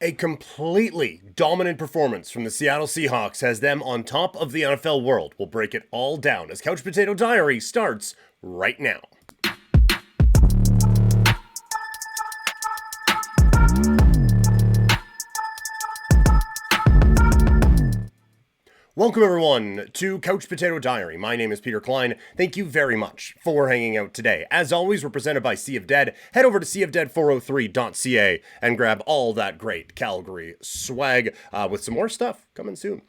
A completely dominant performance from the Seattle Seahawks has them on top of the NFL world. We'll break it all down as Couch Potato Diary starts right now. Welcome everyone to Couch Potato Diary. My name is Peter Klein. Thank you very much for hanging out today. As always, we're presented by Sea of Dead. Head over to seaofdead403.ca and grab all that great Calgary swag with some more stuff coming soon.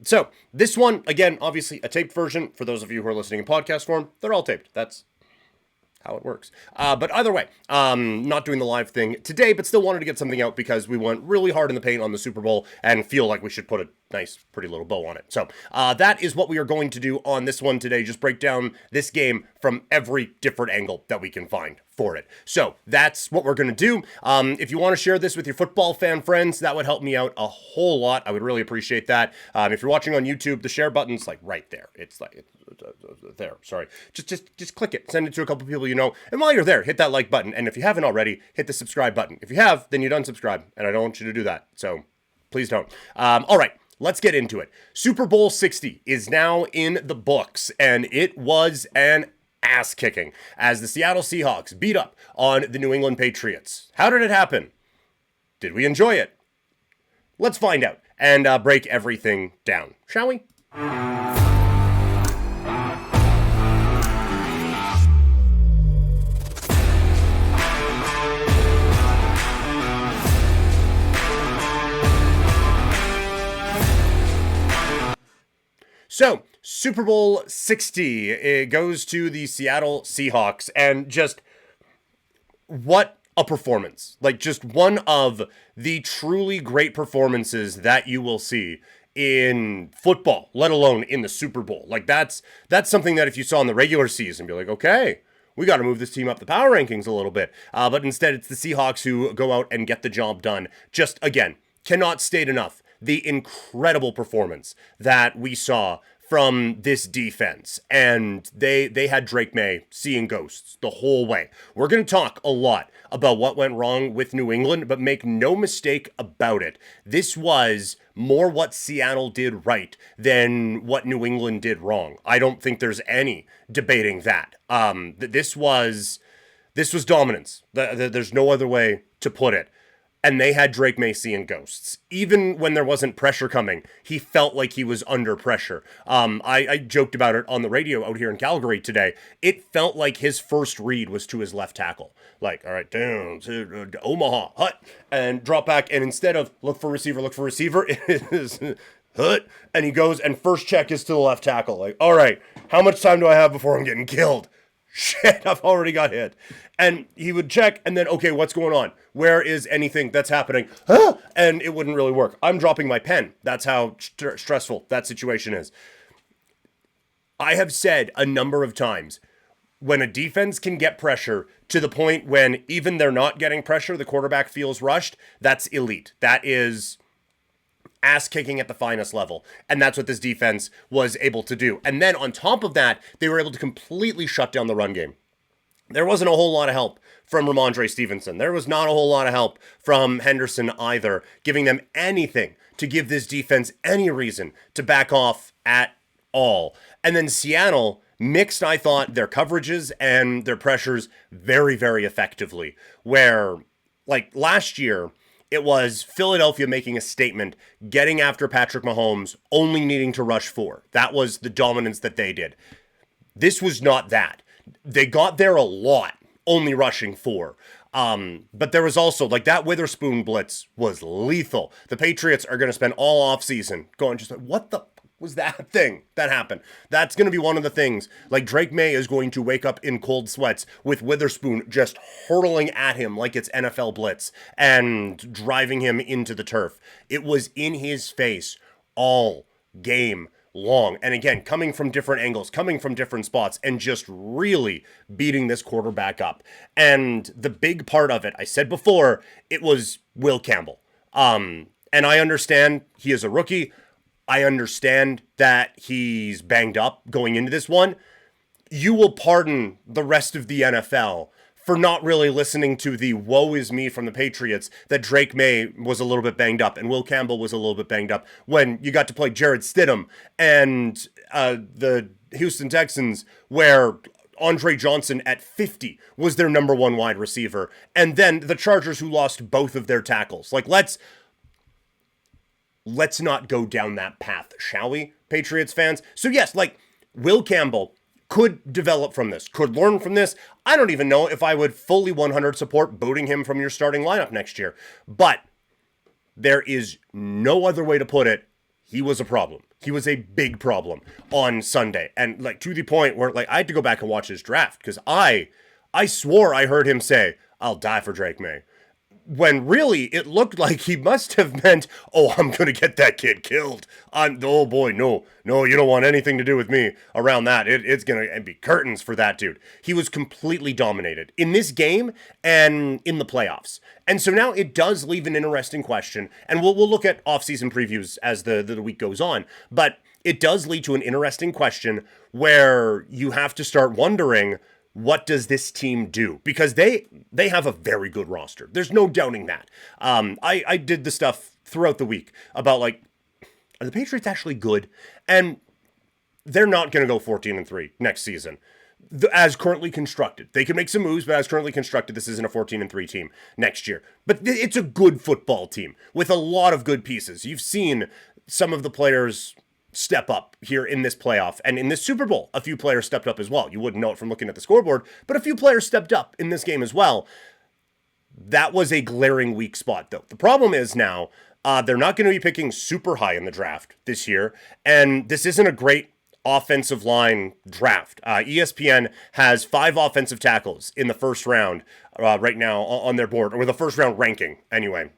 So this one, again, obviously a taped version. For those of you who are listening in podcast form, they're all taped. That's how it works. But either way, not doing the live thing today, but still wanted to get something out because we went really hard in the paint on the Super Bowl and feel like we should put a nice, pretty little bow on it. So that is what we are going to do on this one today. Just break down this game from every different angle that we can find for it. So that's what we're going to do. If you want to share this with your football fan friends, that would help me out a whole lot. I would really appreciate that. If you're watching on YouTube, the share button's like right there. It's like there. Sorry. Just click it. Send it to a couple people you know. And while you're there, hit that like button. And if you haven't already, hit the subscribe button. If you have, then you don't subscribe. And I don't want you to do that. So please don't. All right. Let's get into it. Super Bowl 60 is now in the books, and it was an ass kicking as the Seattle Seahawks beat up on the New England Patriots. How did it happen? Did we enjoy it? Let's find out and break everything down, shall we? So, Super Bowl 60, it goes to the Seattle Seahawks, and just what a performance. Like, just one of the truly great performances that you will see in football, let alone in the Super Bowl. Like, that's something that if you saw in the regular season, be like, okay, we got to move this team up the power rankings a little bit. But instead, it's the Seahawks who go out and get the job done. Just, again, cannot state enough the incredible performance that we saw from this defense. And they had Drake Maye seeing ghosts the whole way. We're going to talk a lot about what went wrong with New England, but make no mistake about it. This was more what Seattle did right than what New England did wrong. I don't think there's any debating that. This was dominance. There's no other way to put it. And they had Drake Maye seeing ghosts. Even when there wasn't pressure coming, he felt like he was under pressure. I joked about it on the radio out here in Calgary today. It felt like his first read was to his left tackle. Like, all right, down to Omaha, hut, and drop back. And instead of look for receiver, it is hut. And he goes, and first check is to the left tackle. Like, all right, how much time do I have before I'm getting killed? Shit, I've already got hit. And he would check, and then, okay, what's going on? Where is anything that's happening? And it wouldn't really work. I'm dropping my pen. That's how stressful that situation is. I have said a number of times, when a defense can get pressure to the point when even they're not getting pressure, the quarterback feels rushed, that's elite. That is ass kicking at the finest level. And that's what this defense was able to do. And then on top of that, they were able to completely shut down the run game. There wasn't a whole lot of help from Ramondre Stevenson. There was not a whole lot of help from Henderson either, giving them anything to give this defense any reason to back off at all. And then Seattle mixed, I thought, their coverages and their pressures very, very effectively. Where, like last year, it was Philadelphia making a statement, getting after Patrick Mahomes, only needing to rush 4. That was the dominance that they did. This was not that. They got there a lot, only rushing 4. But there was also, like, that Witherspoon blitz was lethal. The Patriots are going to spend all offseason going just like, what the was that thing that happened? That's going to be one of the things. Like, Drake Maye is going to wake up in cold sweats with Witherspoon just hurtling at him like it's NFL blitz and driving him into the turf. It was in his face all game long. And again, coming from different angles, coming from different spots, and just really beating this quarterback up. And the big part of it, I said before, it was Will Campbell. And I understand he is a rookie. I understand that he's banged up going into this one. You will pardon the rest of the NFL for not really listening to the woe is me from the Patriots that Drake Maye was a little bit banged up and Will Campbell was a little bit banged up when you got to play Jared Stidham and the Houston Texans, where Andre Johnson at 50 was their number one wide receiver, and then the Chargers, who lost both of their tackles. Like, let's not go down that path, shall we, Patriots fans? So yes, like, Will Campbell could develop from this, could learn from this. I don't even know if I would fully 100 support booting him from your starting lineup next year, but there is no other way to put it. He was a problem. He was a big problem on Sunday. And like, to the point where like I had to go back and watch his draft, because I swore I heard him say, "I'll die for Drake Maye," when really it looked like he must have meant, "Oh, I'm going to get that kid killed. Oh boy, no, you don't want anything to do with me around that. It's going to be curtains for that dude." He was completely dominated in this game and in the playoffs. And so now it does leave an interesting question, and we'll look at off-season previews as the week goes on, but it does lead to an interesting question where you have to start wondering, what does this team do? Because they have a very good roster. There's no doubting that. I did the stuff throughout the week about, like, are the Patriots actually good? And they're not going to go 14-3 next season, as currently constructed. They can make some moves, but as currently constructed, this isn't a 14-3 team next year. But it's a good football team with a lot of good pieces. You've seen some of the players step up here in this playoff, and in this Super Bowl, a few players stepped up as well. You wouldn't know it from looking at the scoreboard, but a few players stepped up in this game as well. That was a glaring weak spot, though. The problem is now, they're not going to be picking super high in the draft this year, and this isn't a great offensive line draft. ESPN has 5 offensive tackles in the first round right now on their board, or the first round ranking, anyway,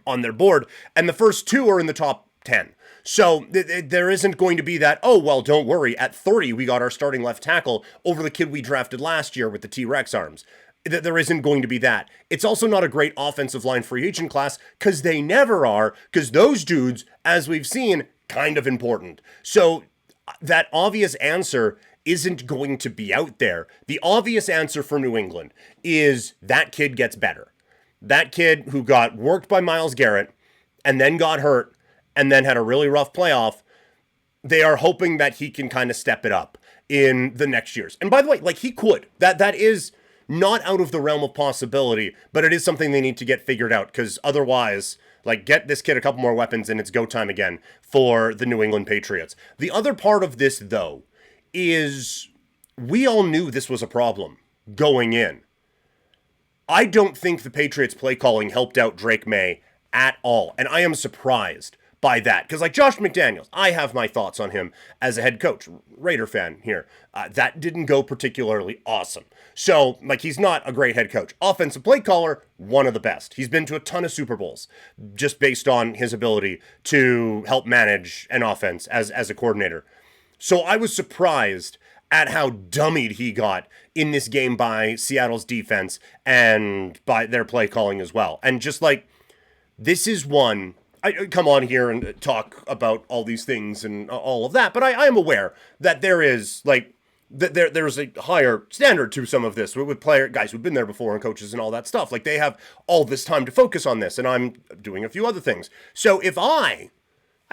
on their board, and the first 2 are in the top 10. So there isn't going to be that, "Oh, well, don't worry, at 30, we got our starting left tackle over the kid we drafted last year with the T-Rex arms." There isn't going to be that. It's also not a great offensive line free agent class, because they never are, because those dudes, as we've seen, kind of important. So that obvious answer isn't going to be out there. The obvious answer for New England is that kid gets better. That kid who got worked by Myles Garrett and then got hurt and then had a really rough playoff, they are hoping that he can kind of step it up in the next years. And by the way, like, he could. That is not out of the realm of possibility, but it is something they need to get figured out, because otherwise, like, get this kid a couple more weapons and it's go time again for the New England Patriots. The other part of this, though, is we all knew this was a problem going in. I don't think the Patriots play calling helped out Drake Maye at all, and I am surprised by that, because like Josh McDaniels, I have my thoughts on him as a head coach, Raider fan here. That didn't go particularly awesome. So, like, he's not a great head coach. Offensive play caller, one of the best. He's been to a ton of Super Bowls just based on his ability to help manage an offense as a coordinator. So I was surprised at how dummied he got in this game by Seattle's defense and by their play calling as well. And just like, this is one, I come on here and talk about all these things and all of that, but I am aware that there is, like, there's a higher standard to some of this with guys who've been there before and coaches and all that stuff. Like, they have all this time to focus on this, and I'm doing a few other things. So if I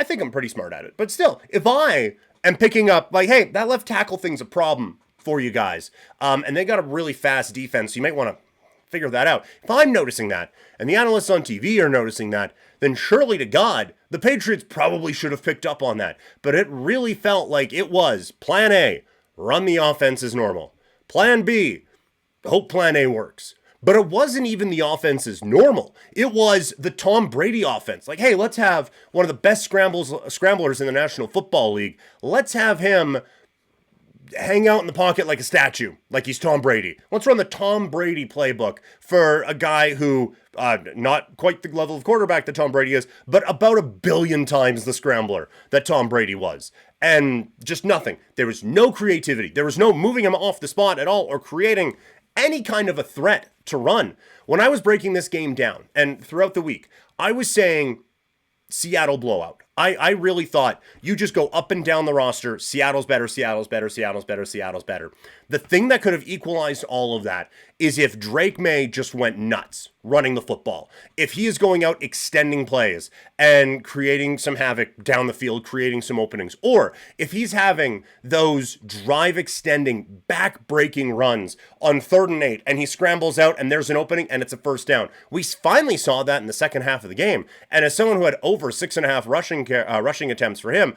think I'm pretty smart at it, but still, if I am picking up, like, hey, that left tackle thing's a problem for you guys, and they got a really fast defense, so you might want to figure that out. If I'm noticing that, and the analysts on TV are noticing that, then surely to God, the Patriots probably should have picked up on that. But it really felt like it was plan A, run the offense as normal. Plan B, hope plan A works. But it wasn't even the offense as normal. It was the Tom Brady offense. Like, hey, let's have one of the best scramblers in the National Football League. Let's have him hang out in the pocket like a statue, like he's Tom Brady. Let's run the Tom Brady playbook for a guy who, not quite the level of quarterback that Tom Brady is, but about 1 billion times the scrambler that Tom Brady was. And just nothing. There was no creativity. There was no moving him off the spot at all or creating any kind of a threat to run. When I was breaking this game down, and throughout the week, I was saying Seattle blowout. I really thought you just go up and down the roster. Seattle's better, Seattle's better, Seattle's better, Seattle's better. The thing that could have equalized all of that is if Drake Maye just went nuts running the football. If he is going out extending plays and creating some havoc down the field, creating some openings, or if he's having those drive extending, back breaking runs on 3rd and 8 and he scrambles out and there's an opening and it's a first down. We finally saw that in the second half of the game. And as someone who had over 6.5 rushing attempts for him,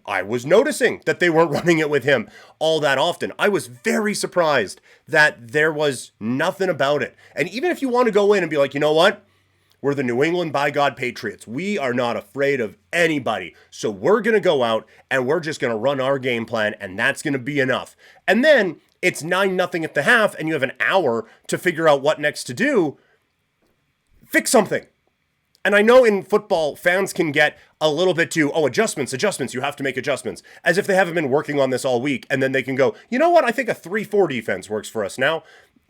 I was noticing that they weren't running it with him all that often. I was very surprised that there was nothing about it. And even if you want to go in and be like, you know what? We're the New England by God Patriots. We are not afraid of anybody. So we're going to go out and we're just going to run our game plan and that's going to be enough. And then it's 9-0 at the half and you have an hour to figure out what next to do. Fix something. And I know in football, fans can get a little bit too, adjustments, you have to make adjustments, as if they haven't been working on this all week, and then they can go, you know what, I think a 3-4 defense works for us now.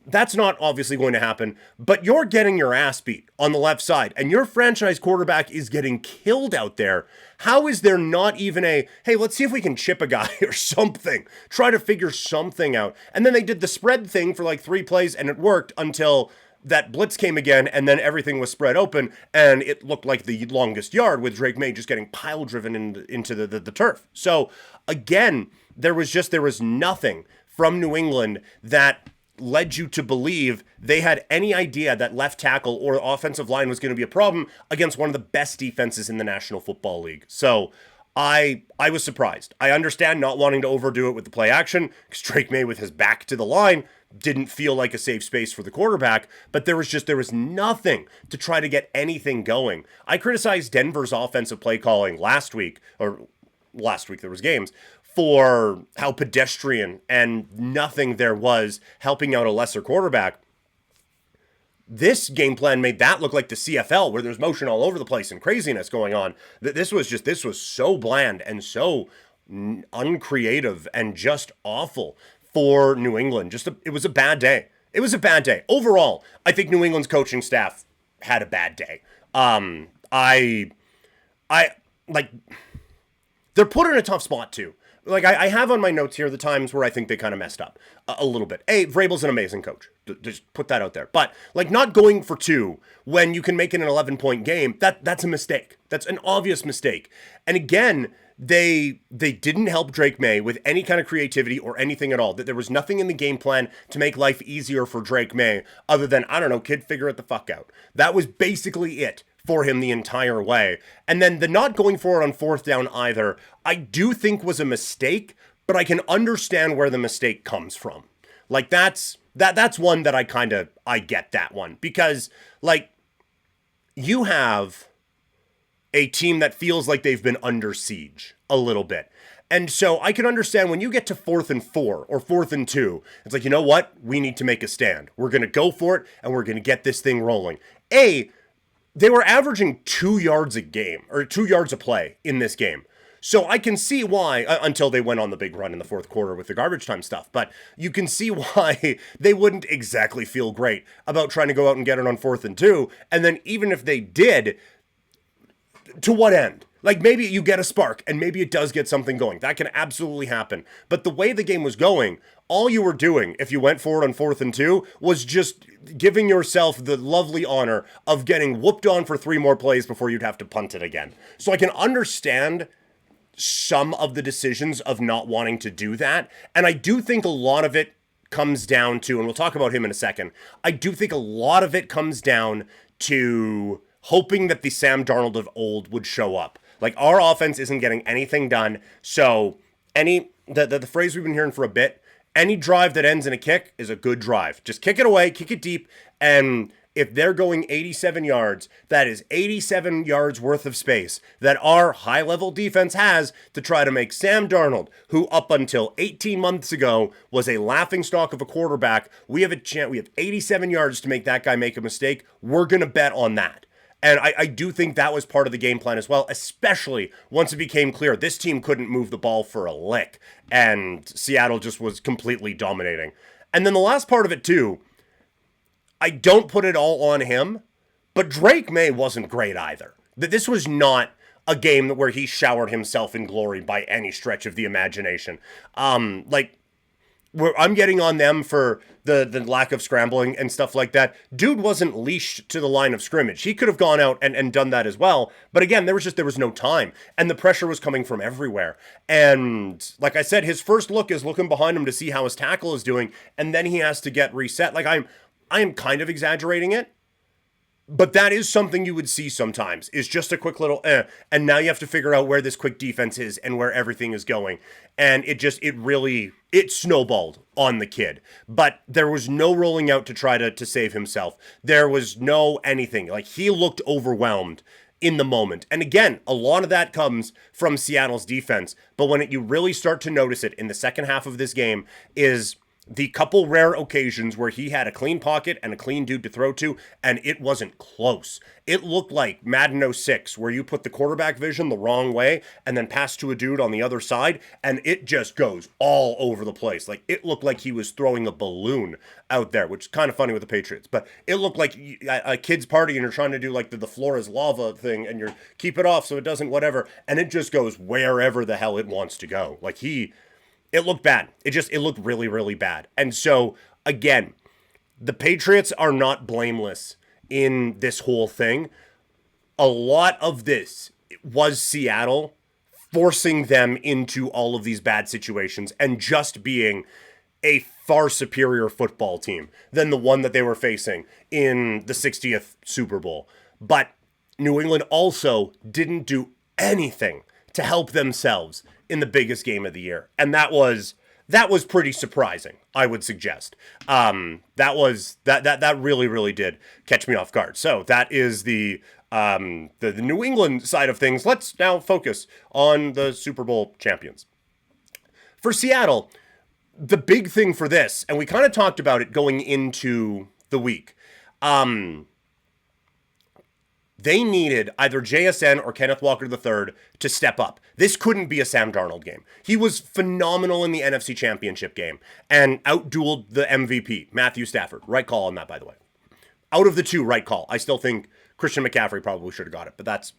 That's not obviously going to happen, but you're getting your ass beat on the left side, and your franchise quarterback is getting killed out there. How is there not even hey, let's see if we can chip a guy or something, try to figure something out. And then they did the spread thing for like 3 plays, and it worked until that blitz came again, and then everything was spread open, and it looked like the longest yard with Drake Maye just getting pile driven into the turf. So again, there was nothing from New England that led you to believe they had any idea that left tackle or offensive line was going to be a problem against one of the best defenses in the National Football League. So I was surprised. I understand not wanting to overdo it with the play action, because Drake Maye with his back to the line didn't feel like a safe space for the quarterback, but there was nothing to try to get anything going. I criticized Denver's offensive play calling last week there was games, for how pedestrian and nothing there was helping out a lesser quarterback. This game plan made that look like the CFL, where there's motion all over the place and craziness going on. This was so bland and so uncreative and just awful for New England. It was a bad day. It was a bad day. Overall, I think New England's coaching staff had a bad day. They're put in a tough spot too. Like, I have on my notes here the times where I think they kind of messed up a little bit. Vrabel's an amazing coach. Just put that out there. But, like, not going for 2 when you can make it an 11-point game, that's a mistake. That's an obvious mistake. And again, they didn't help Drake Maye with any kind of creativity or anything at all. That there was nothing in the game plan to make life easier for Drake Maye other than, I don't know, kid, figure it the fuck out. That was basically it for him the entire way. And then the not going for it on 4th down either, I do think was a mistake, but I can understand where the mistake comes from. Like, that's one that I get that one. Because, like, you have a team that feels like they've been under siege a little bit. And so I can understand when you get to 4th and 4 or 4th and 2, it's like, you know what? We need to make a stand. We're going to go for it, and we're going to get this thing rolling. They were averaging 2 yards a game, or 2 yards a play in this game. So I can see why, until they went on the big run in the 4th quarter with the garbage time stuff, but you can see why they wouldn't exactly feel great about trying to go out and get it on 4th and 2. And then even if they did, to what end? Like, maybe you get a spark and maybe it does get something going. That can absolutely happen. But the way the game was going, all you were doing if you went forward on 4th and 2 was just giving yourself the lovely honor of getting whooped on for 3 more plays before you'd have to punt it again. So I can understand some of the decisions of not wanting to do that. And I do think a lot of it comes down to, and we'll talk about him in a second, I do think a lot of it comes down to hoping that the Sam Darnold of old would show up. Like, our offense isn't getting anything done, so the phrase we've been hearing for a bit, any drive that ends in a kick is a good drive. Just kick it away, kick it deep, and if they're going 87 yards, that is 87 yards worth of space that our high-level defense has to try to make Sam Darnold, who up until 18 months ago was a laughingstock of a quarterback, we have 87 yards to make that guy make a mistake. We're going to bet on that. And I do think that was part of the game plan as well, especially once it became clear this team couldn't move the ball for a lick, and Seattle just was completely dominating. And then the last part of it too, I don't put it all on him, but Drake Maye wasn't great either. This was not a game where he showered himself in glory by any stretch of the imagination. I'm getting on them for the lack of scrambling and stuff like that. Dude wasn't leashed to the line of scrimmage. He could have gone out and done that as well. But again, there was no time. And the pressure was coming from everywhere. And like I said, his first look is looking behind him to see how his tackle is doing. And then he has to get reset. Like I am kind of exaggerating it. But that is something you would see sometimes, is just a quick little and now you have to figure out where this quick defense is and where everything is going. And it snowballed on the kid. But there was no rolling out to try to save himself. There was no anything. Like, he looked overwhelmed in the moment. And again, a lot of that comes from Seattle's defense. But when you really start to notice it in the second half of this game is the couple rare occasions where he had a clean pocket and a clean dude to throw to, and it wasn't close. It looked like Madden 06, where you put the quarterback vision the wrong way and then pass to a dude on the other side, and it just goes all over the place. Like, it looked like he was throwing a balloon out there, which is kind of funny with the Patriots. But it looked like a kid's party, and you're trying to do like the floor is lava thing, and you're keep it off so it doesn't whatever, and it just goes wherever the hell it wants to go. Like, it looked bad. It looked really, really bad. And so, again, the Patriots are not blameless in this whole thing. A lot of this was Seattle forcing them into all of these bad situations and just being a far superior football team than the one that they were facing in the 60th Super Bowl. But New England also didn't do anything to help themselves in the biggest game of the year. And that was pretty surprising, I would suggest. That really, really did catch me off guard. So that is the New England side of things. Let's now focus on the Super Bowl champions. For Seattle, the big thing for this, and we kind of talked about it going into the week, they needed either JSN or Kenneth Walker III to step up. This couldn't be a Sam Darnold game. He was phenomenal in the NFC Championship game and outdueled the MVP, Matthew Stafford. Right call on that, by the way. Out of the two, right call. I still think Christian McCaffrey probably should have got it, but that's...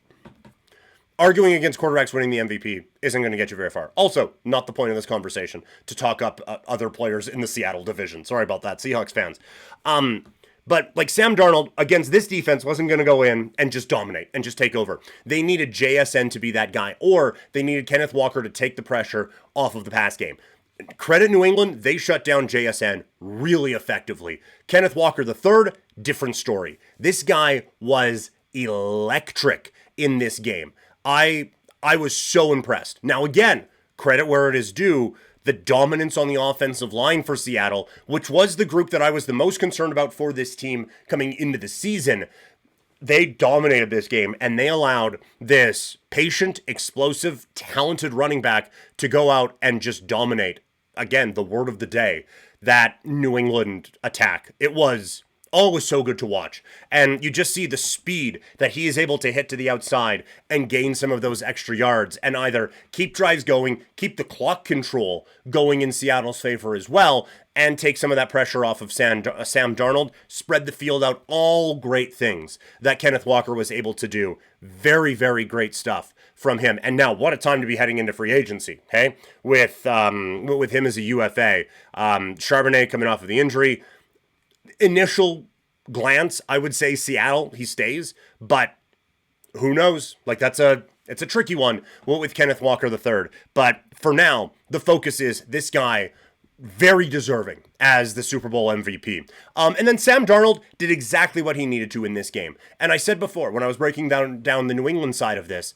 Arguing against quarterbacks winning the MVP isn't going to get you very far. Also, not the point of this conversation to talk up other players in the Seattle division. Sorry about that, Seahawks fans. But like Sam Darnold against this defense wasn't going to go in and just dominate and just take over. They needed JSN to be that guy, or they needed Kenneth Walker to take the pressure off of the pass game. Credit New England, they shut down JSN really effectively. Kenneth Walker III, different story. This guy was electric in this game. I was so impressed. Now again, credit where it is due. The dominance on the offensive line for Seattle, which was the group that I was the most concerned about for this team coming into the season, they dominated this game, and they allowed this patient, explosive, talented running back to go out and just dominate. Again, the word of the day, that New England attack. It was so good to watch. And you just see the speed that he is able to hit to the outside and gain some of those extra yards and either keep drives going, keep the clock control going in Seattle's favor as well, and take some of that pressure off of Sam Darnold, spread the field out, all great things that Kenneth Walker was able to do. Very, very great stuff from him. And now, what a time to be heading into free agency, hey? With him as a UFA. Charbonnet coming off of the injury. Initial glance, I would say Seattle, he stays, but who knows? Like, it's a tricky one with Kenneth Walker III. But for now, the focus is this guy, very deserving as the Super Bowl MVP. And then Sam Darnold did exactly what he needed to in this game. And I said before, when I was breaking down the New England side of this,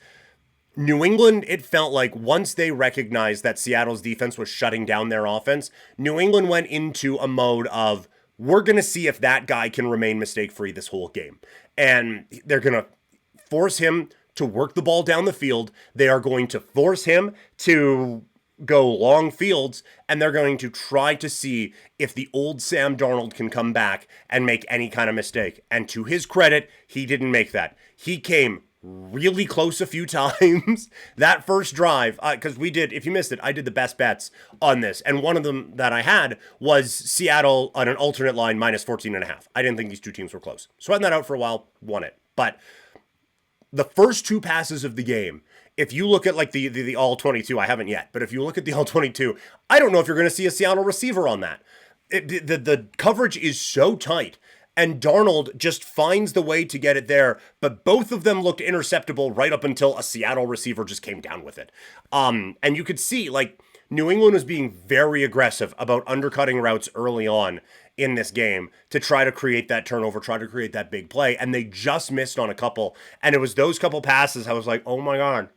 New England, it felt like once they recognized that Seattle's defense was shutting down their offense, New England went into a mode of, we're going to see if that guy can remain mistake-free this whole game. And they're going to force him to work the ball down the field. They are going to force him to go long fields, and they're going to try to see if the old Sam Darnold can come back and make any kind of mistake. And to his credit, he didn't make that. He came really close a few times. That first drive, because if you missed it, I did the best bets on this. And one of them that I had was Seattle on an alternate line minus 14.5. I didn't think these two teams were close. Sweating that out for a while, won it. But the first two passes of the game, if you look at like the all 22, I haven't yet, but if you look at the all 22, I don't know if you're going to see a Seattle receiver on that. The coverage is so tight, and Darnold just finds the way to get it there, but both of them looked interceptable right up until a Seattle receiver just came down with it. And you could see, like, New England was being very aggressive about undercutting routes early on in this game to try to create that turnover, try to create that big play, and they just missed on a couple. And it was those couple passes I was like, oh my God,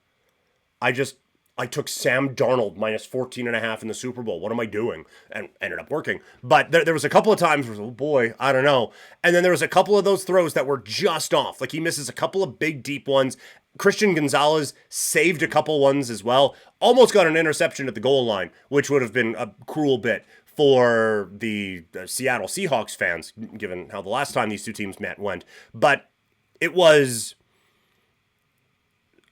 I took Sam Darnold minus 14.5 in the Super Bowl. What am I doing? And ended up working. But there was a couple of times where, oh boy, I don't know. And then there was a couple of those throws that were just off. Like he misses a couple of big deep ones. Christian Gonzalez saved a couple ones as well. Almost got an interception at the goal line, which would have been a cruel bit for the Seattle Seahawks fans, given how the last time these two teams met went. But it was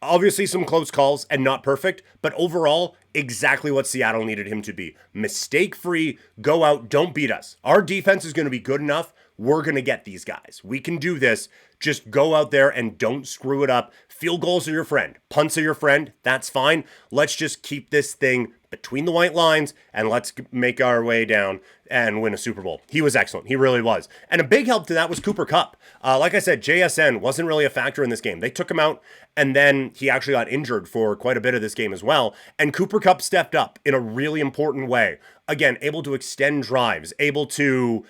obviously some close calls and not perfect, but overall, exactly what Seattle needed him to be. Mistake-free, go out, don't beat us. Our defense is going to be good enough. We're going to get these guys. We can do this. Just go out there and don't screw it up. Field goals are your friend. Punts are your friend. That's fine. Let's just keep this thing between the white lines and let's make our way down and win a Super Bowl. He was excellent. He really was. And a big help to that was Cooper Kupp. Like I said, JSN wasn't really a factor in this game. They took him out, and then he actually got injured for quite a bit of this game as well. And Cooper Kupp stepped up in a really important way. Again, able to extend drives, able to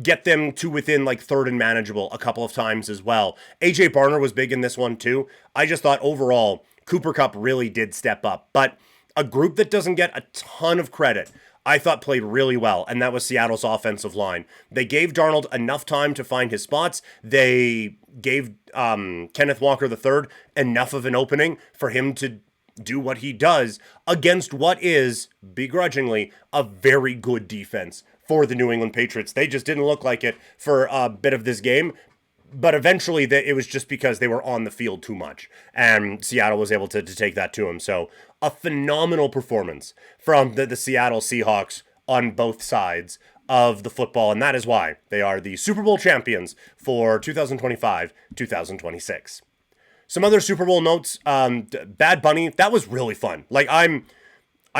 get them to within like third and manageable a couple of times as well. AJ Barner was big in this one too. I just thought overall, Cooper Kupp really did step up. But a group that doesn't get a ton of credit, I thought played really well, and that was Seattle's offensive line. They gave Darnold enough time to find his spots. They gave Kenneth Walker III enough of an opening for him to do what he does against what is, begrudgingly, a very good defense for the New England Patriots. They just didn't look like it for a bit of this game, but eventually it was just because they were on the field too much, and Seattle was able to take that to them. So a phenomenal performance from the Seattle Seahawks on both sides of the football, and that is why they are the Super Bowl champions for 2025-2026. Some other Super Bowl notes, Bad Bunny, that was really fun. Like, I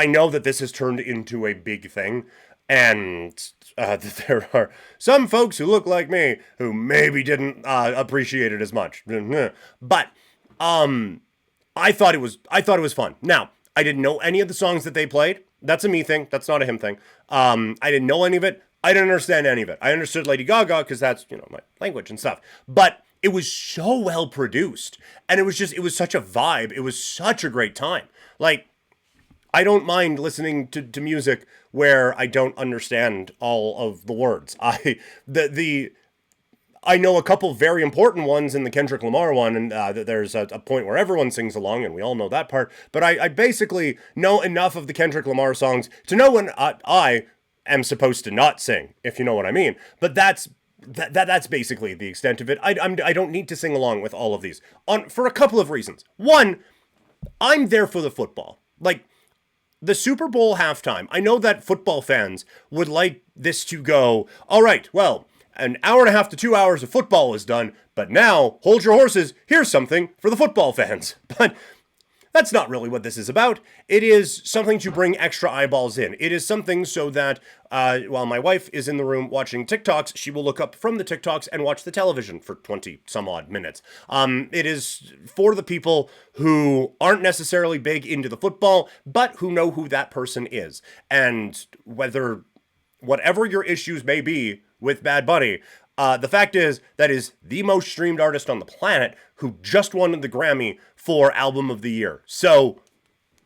know that this has turned into a big thing, and there are some folks who look like me who maybe didn't appreciate it as much. But I thought it was fun. Now, I didn't know any of the songs that they played. That's a me thing. That's not a him thing. I didn't know any of it. I didn't understand any of it. I understood Lady Gaga because that's, my language and stuff. But it was so well produced, and it was such a vibe. It was such a great time. Like, I don't mind listening to music where I don't understand all of the words. I know a couple very important ones in the Kendrick Lamar one, and there's a point where everyone sings along, and we all know that part. But I basically know enough of the Kendrick Lamar songs to know when I am supposed to not sing, if you know what I mean. But that's basically the extent of it. I don't need to sing along with all of these for a couple of reasons. One, I'm there for the football. Like, the Super Bowl halftime, I know that football fans would like this to go, all right, well, an hour and a half to 2 hours of football is done, but now, hold your horses, here's something for the football fans. But that's not really what this is about. It is something to bring extra eyeballs in. It is something so that while my wife is in the room watching TikToks, she will look up from the TikToks and watch the television for 20 some odd minutes. It is for the people who aren't necessarily big into the football, but who know who that person is. And whatever your issues may be with Bad Bunny, the fact is, that is the most streamed artist on the planet who just won the Grammy for Album of the Year. So,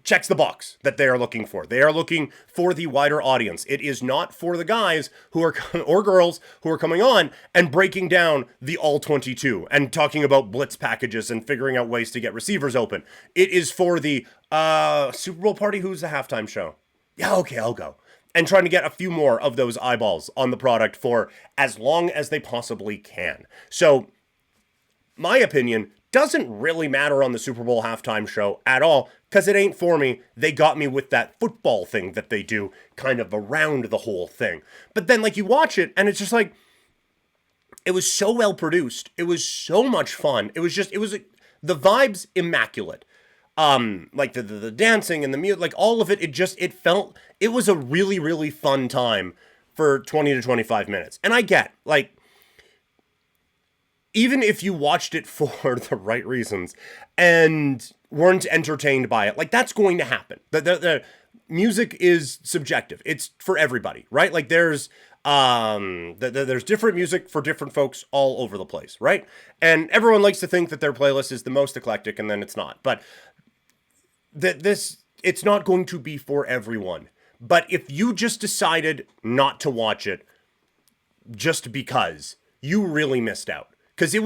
checks the box that they are looking for. They are looking for the wider audience. It is not for the guys who are, or girls, who are coming on and breaking down the all-22 and talking about blitz packages and figuring out ways to get receivers open. It is for the Super Bowl party. Who's the halftime show? Yeah, okay, I'll go. And trying to get a few more of those eyeballs on the product for as long as they possibly can. So, my opinion doesn't really matter on the Super Bowl halftime show at all, because it ain't for me. They got me with that football thing that they do kind of around the whole thing. But then, like, you watch it, and it's just like, it was so well produced. It was so much fun. The vibes, immaculate. Like the dancing and the music, like all of it, it was a really, really fun time for 20 to 25 minutes. And I get, like, even if you watched it for the right reasons and weren't entertained by it, like, that's going to happen. The music is subjective. It's for everybody, right? Like, there's different music for different folks all over the place, right? And everyone likes to think that their playlist is the most eclectic, and then it's not. But it's not going to be for everyone. But if you just decided not to watch it just because, you really missed out. Because it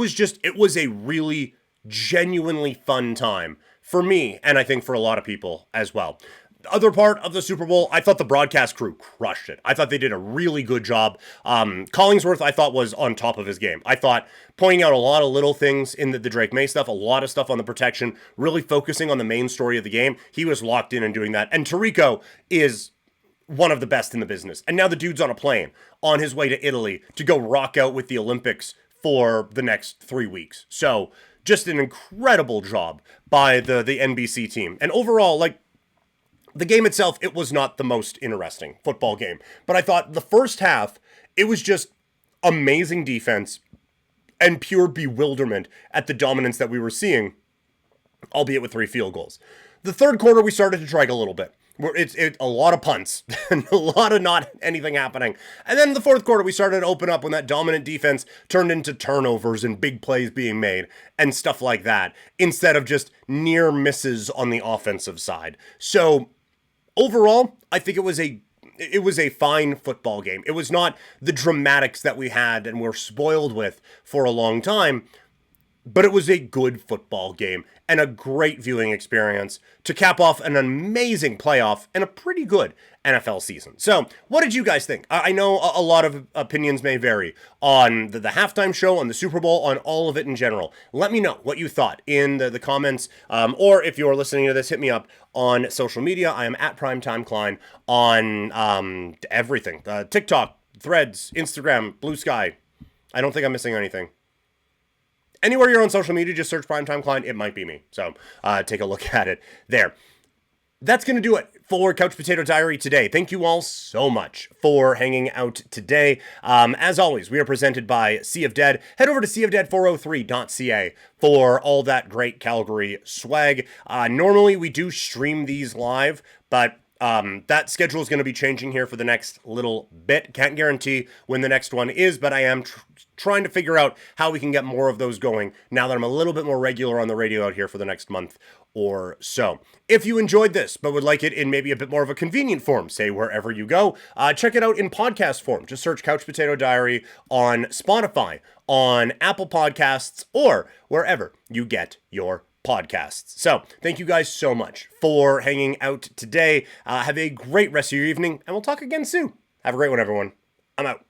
was a really genuinely fun time for me, and I think for a lot of people as well. The other part of the Super Bowl, I thought the broadcast crew crushed it. I thought they did a really good job. Collingsworth, I thought, was on top of his game. I thought pointing out a lot of little things in the Drake Maye stuff, a lot of stuff on the protection, really focusing on the main story of the game. He was locked in and doing that. And Tirico is one of the best in the business. And now the dude's on a plane on his way to Italy to go rock out with the Olympics for the next 3 weeks. So just an incredible job by the NBC team. And overall, like, the game itself, it was not the most interesting football game. But I thought the first half, it was just amazing defense and pure bewilderment at the dominance that we were seeing, albeit with 3 field goals. The third quarter, we started to drag a little bit. It's a lot of punts and a lot of not anything happening. And then in the fourth quarter, we started to open up when that dominant defense turned into turnovers and big plays being made and stuff like that, instead of just near misses on the offensive side. So overall, I think it was a fine football game. It was not the dramatics that we had and were spoiled with for a long time, but it was a good football game and a great viewing experience to cap off an amazing playoff and a pretty good NFL season. So, what did you guys think? I know a lot of opinions may vary on the halftime show, on the Super Bowl, on all of it in general. Let me know what you thought in the comments, or if you're listening to this, hit me up on social media. I am at Primetime Klein on everything. TikTok, Threads, Instagram, Blue Sky. I don't think I'm missing anything. Anywhere you're on social media, just search Primetime Klein. It might be me. So take a look at it there. That's going to do it for Couch Potato Diary today. Thank you all so much for hanging out today. As always, we are presented by Sea of Dead. Head over to seaofdead403.ca for all that great Calgary swag. Normally, we do stream these live, but that schedule is going to be changing here for the next little bit. Can't guarantee when the next one is, but I am trying to figure out how we can get more of those going now that I'm a little bit more regular on the radio out here for the next month or so. If you enjoyed this, but would like it in maybe a bit more of a convenient form, say wherever you go, check it out in podcast form. Just search Couch Potato Diary on Spotify, on Apple Podcasts, or wherever you get your podcasts. So thank you guys so much for hanging out today. Have a great rest of your evening, and we'll talk again soon. Have a great one, everyone. I'm out.